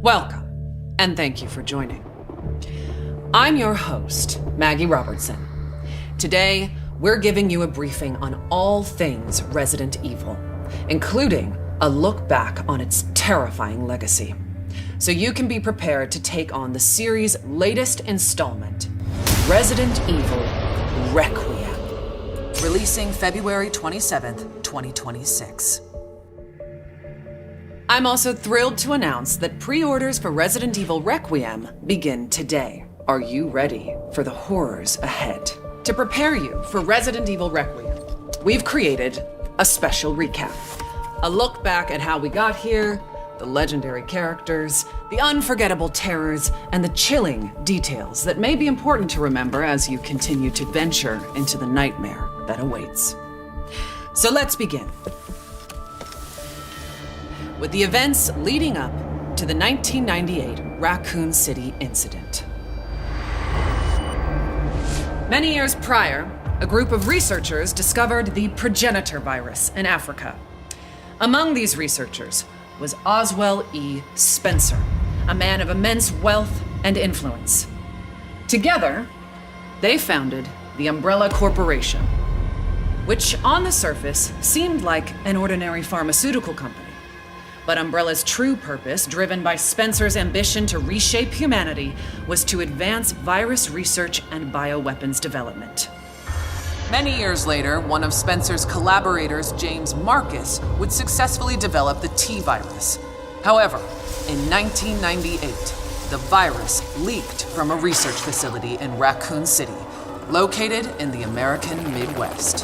Welcome, and thank you for joining. I'm your host, Maggie Robertson. Today, we're giving you a briefing on all things Resident Evil, including a look back on its terrifying legacy, so you can be prepared to take on the series' latest installment, Resident Evil Requiem, releasing February 27th, 2026. I'm also thrilled to announce that pre-orders for Resident Evil Requiem begin today. Are you ready for the horrors ahead? To prepare you for Resident Evil Requiem, we've created a special recap. A look back at how we got here, the legendary characters, the unforgettable terrors, and the chilling details that may be important to remember as you continue to venture into the nightmare that awaits. So let's begin with the events leading up to the 1998 Raccoon City incident. Many years prior, a group of researchers discovered the progenitor virus in Africa. Among these researchers was Oswell E. Spencer, a man of immense wealth and influence. Together, they founded the Umbrella Corporation, which on the surface seemed like an ordinary pharmaceutical company. But Umbrella's true purpose, driven by Spencer's ambition to reshape humanity, was to advance virus research and bioweapons development. Many years later, one of Spencer's collaborators, James Marcus, would successfully develop the T-virus. However, in 1998, the virus leaked from a research facility in Raccoon City, located in the American Midwest.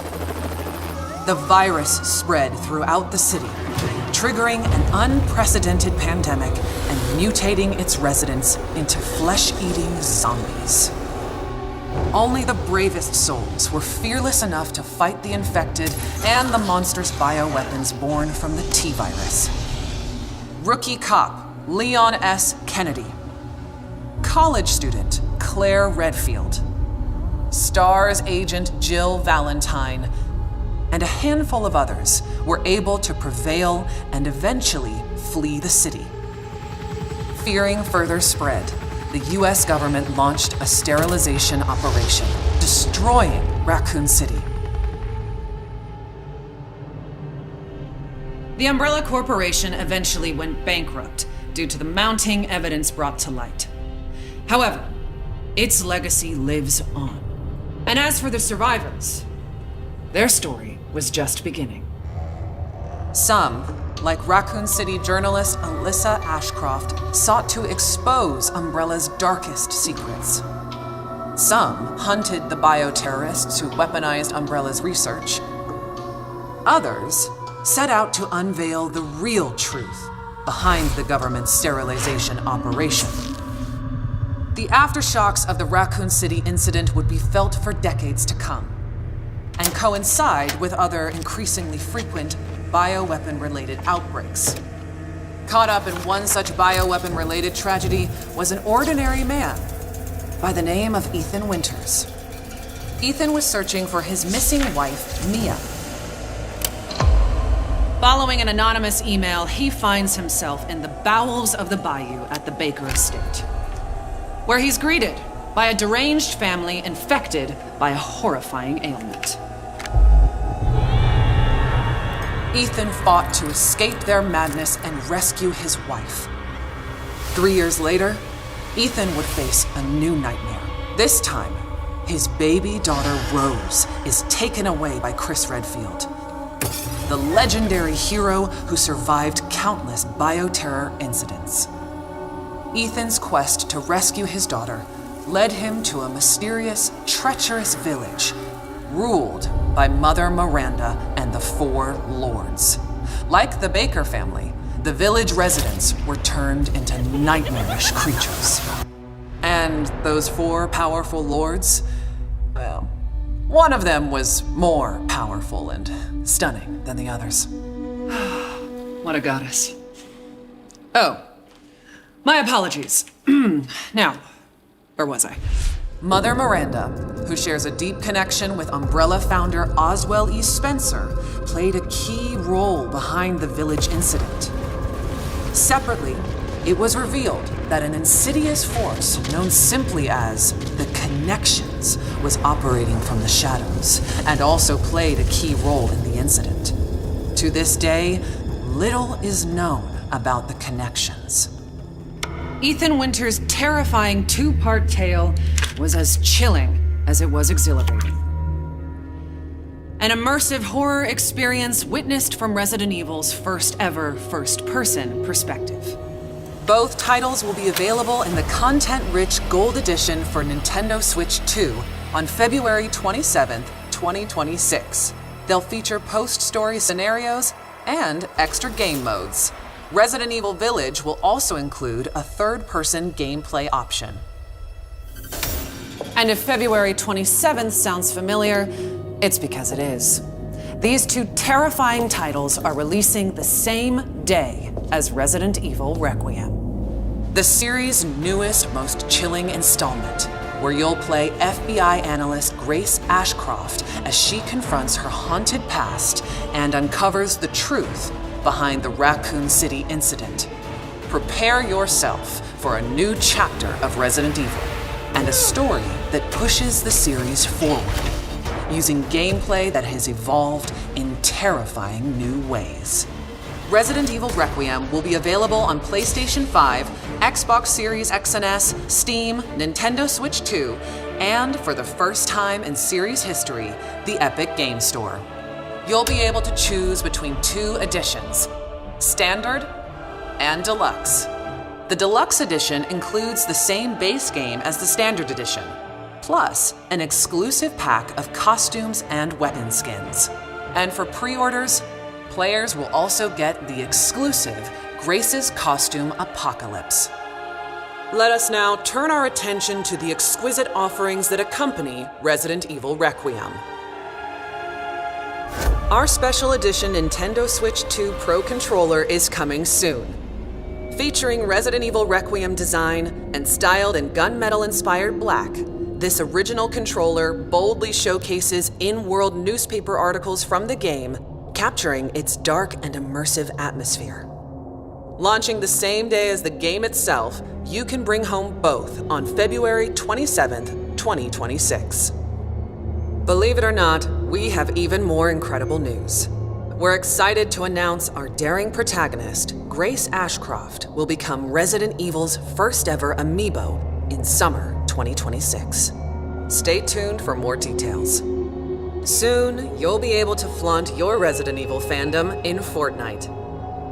The virus spread throughout the city, triggering an unprecedented pandemic and mutating its residents into flesh-eating zombies. Only the bravest souls were fearless enough to fight the infected and the monstrous bioweapons born from the T-virus. Rookie cop Leon S. Kennedy, college student Claire Redfield, STARS agent Jill Valentine, and a handful of others were able to prevail and eventually flee the city. Fearing further spread, the US government launched a sterilization operation, destroying Raccoon City. The Umbrella Corporation eventually went bankrupt due to the mounting evidence brought to light. However, its legacy lives on. And as for the survivors, their story was just beginning. Some, like Raccoon City journalist Alyssa Ashcroft, sought to expose Umbrella's darkest secrets. Some hunted the bioterrorists who weaponized Umbrella's research. Others set out to unveil the real truth behind the government's sterilization operation. The aftershocks of the Raccoon City incident would be felt for decades to come, and coincide with other increasingly frequent bioweapon-related outbreaks. Caught up in one such bioweapon-related tragedy was an ordinary man by the name of Ethan Winters. Ethan was searching for his missing wife, Mia. Following an anonymous email, he finds himself in the bowels of the bayou at the Baker estate, where he's greeted by a deranged family infected by a horrifying ailment. Ethan fought to escape their madness and rescue his wife. 3 years later, Ethan would face a new nightmare. This time, his baby daughter Rose is taken away by Chris Redfield, the legendary hero who survived countless bioterror incidents. Ethan's quest to rescue his daughter led him to a mysterious, treacherous village ruled by Mother Miranda and the Four Lords. Like the Baker family, the village residents were turned into nightmarish creatures. And those four powerful lords, well, one of them was more powerful and stunning than the others. What a goddess. Oh, my apologies. Now, where was I? Mother Miranda, who shares a deep connection with Umbrella founder Oswell E. Spencer, played a key role behind the village incident. Separately, it was revealed that an insidious force known simply as the Connections was operating from the shadows and also played a key role in the incident. To this day, little is known about the Connections. Ethan Winter's terrifying two-part tale was as chilling as it was exhilarating. An immersive horror experience witnessed from Resident Evil's first ever first-person perspective. Both titles will be available in the content-rich Gold Edition for Nintendo Switch 2 on February 27th, 2026. They'll feature post-story scenarios and extra game modes. Resident Evil Village will also include a third-person gameplay option. And if February 27th sounds familiar, it's because it is. These two terrifying titles are releasing the same day as Resident Evil Requiem. The series' newest, most chilling installment, where you'll play FBI analyst Grace Ashcroft as she confronts her haunted past and uncovers the truth behind the Raccoon City incident. Prepare yourself for a new chapter of Resident Evil and a story that pushes the series forward, using gameplay that has evolved in terrifying new ways. Resident Evil Requiem will be available on PlayStation 5, Xbox Series X and S, Steam, Nintendo Switch 2, and for the first time in series history, the Epic Game Store. You'll be able to choose between two editions, Standard and Deluxe. The Deluxe Edition includes the same base game as the Standard Edition, plus an exclusive pack of costumes and weapon skins. And for pre-orders, players will also get the exclusive Grace's Costume Apocalypse. Let us now turn our attention to the exquisite offerings that accompany Resident Evil Requiem. Our special edition Nintendo Switch 2 Pro controller is coming soon. Featuring Resident Evil Requiem design and styled in gunmetal-inspired black, this original controller boldly showcases in-world newspaper articles from the game, capturing its dark and immersive atmosphere. Launching the same day as the game itself, you can bring home both on February 27th, 2026. Believe it or not, we have even more incredible news. We're excited to announce our daring protagonist, Grace Ashcroft, will become Resident Evil's first ever amiibo in summer 2026. Stay tuned for more details. Soon, you'll be able to flaunt your Resident Evil fandom in Fortnite.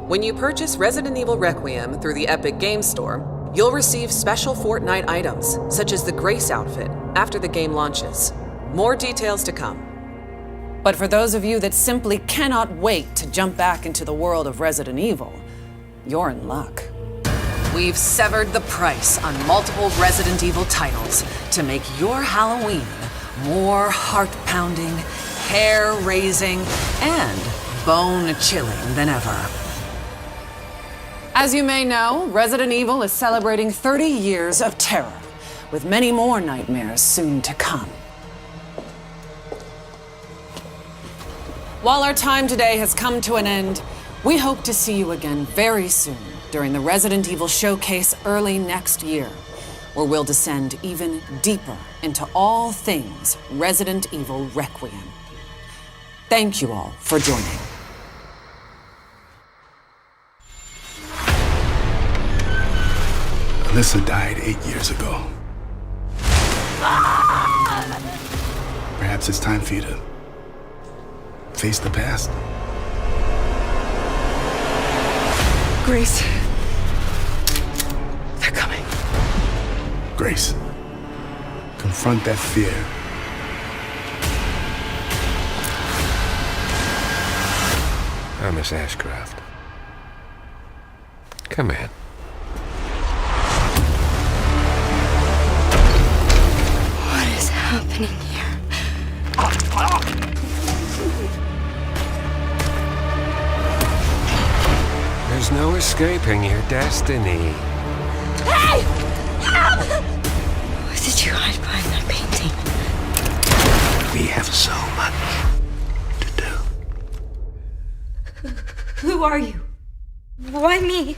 When you purchase Resident Evil Requiem through the Epic Game Store, you'll receive special Fortnite items, such as the Grace outfit, after the game launches. More details to come. But for those of you that simply cannot wait to jump back into the world of Resident Evil, you're in luck. We've severed the price on multiple Resident Evil titles to make your Halloween more heart-pounding, hair-raising, and bone-chilling than ever. As you may know, Resident Evil is celebrating 30 years of terror, with many more nightmares soon to come. While our time today has come to an end, we hope to see you again very soon during the Resident Evil Showcase early next year, where we'll descend even deeper into all things Resident Evil Requiem. Thank you all for joining. Alyssa died 8 years ago. Perhaps it's time for you to face the past. Grace. They're coming. Grace, confront that fear. Miss Ashcroft. Come in. What is happening here? There's no escaping your destiny. Hey! Help! What did you hide behind that painting? We have so much to do. Who are you? Why me?